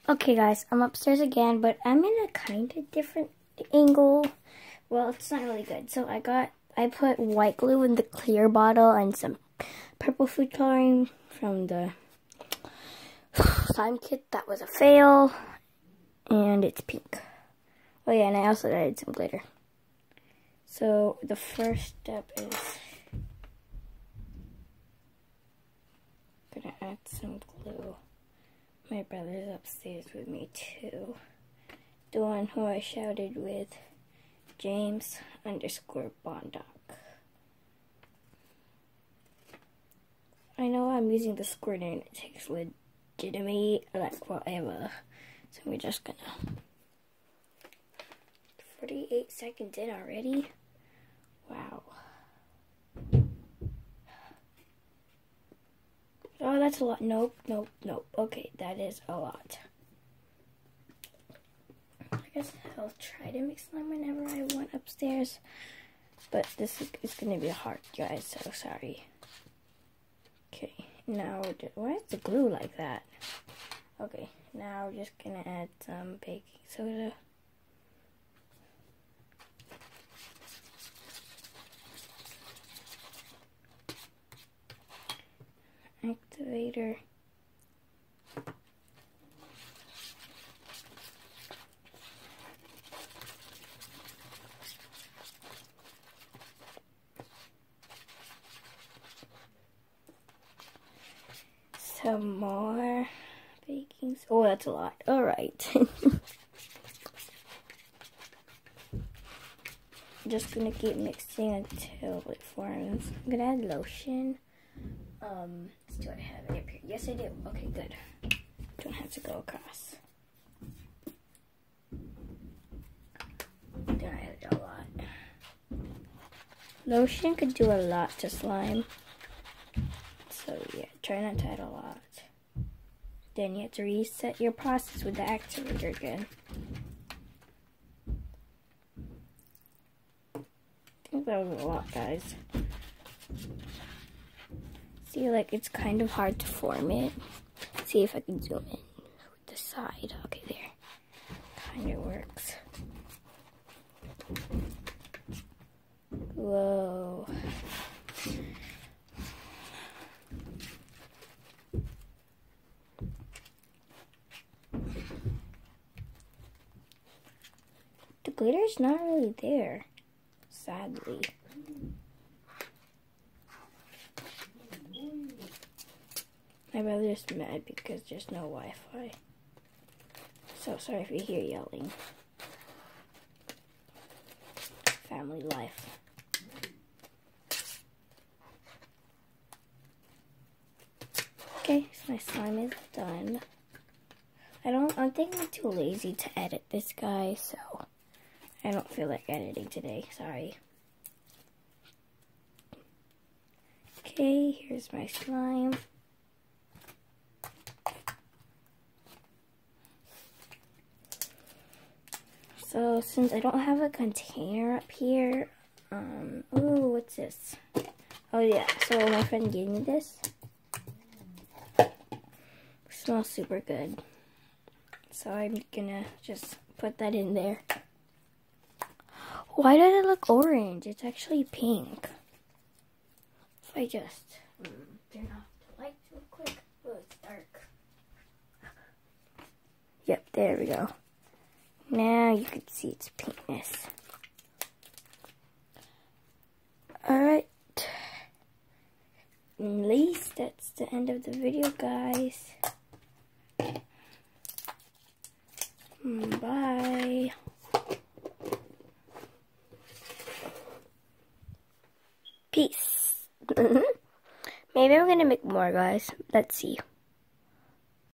Okay guys, I'm upstairs again, but I'm in a kind of different angle. Well, it's not really good. So I put white glue in the clear bottle and some purple food coloring from the slime kit. That was a fail. And it's pink. Oh yeah, and I also added some glitter. So the first step is gonna add some glue. My brother's upstairs with me too. The one who I shouted with, James_Bondoc. I know I'm using the squirter and it takes legitimate, like whatever. So we're just gonna 48 seconds in already. Wow. Oh, that's a lot. Nope. Okay, that is a lot. I guess I'll try to make slime whenever I want upstairs. But this is going to be hard, guys, so sorry. Okay, now, why is the glue like that? Okay, now we're just going to add some baking soda. Activator. Some more baking soda. Oh, that's a lot. Alright. Just gonna keep mixing until it forms. I'm gonna add lotion. Do I have it up here? Yes, I do. Okay, good. Don't have to go across. Then I added a lot. Lotion could do a lot to slime. So yeah, try not to add a lot. Then you have to reset your process with the activator again. I think that was a lot, guys. See, like, it's kind of hard to form it. See if I can zoom in with the side. Okay, there. Kind of works. Whoa. The glitter's not really there, sadly. My brother's mad because there's no Wi-Fi. So sorry if you hear yelling. Family life. Okay, so my slime is done. I think I'm too lazy to edit this, guy, so I don't feel like editing today. Sorry. Okay, here's my slime. So since I don't have a container up here, ooh, what's this? Oh yeah, so my friend gave me this. It smells super good. So I'm gonna just put that in there. Why does it look orange? It's actually pink. If I just turn off the light real quick. Oh, it's dark. Yep, there we go. Now you can see its pinkness. Alright. At least that's the end of the video, guys. Bye. Peace. Maybe I'm gonna make more, guys. Let's see.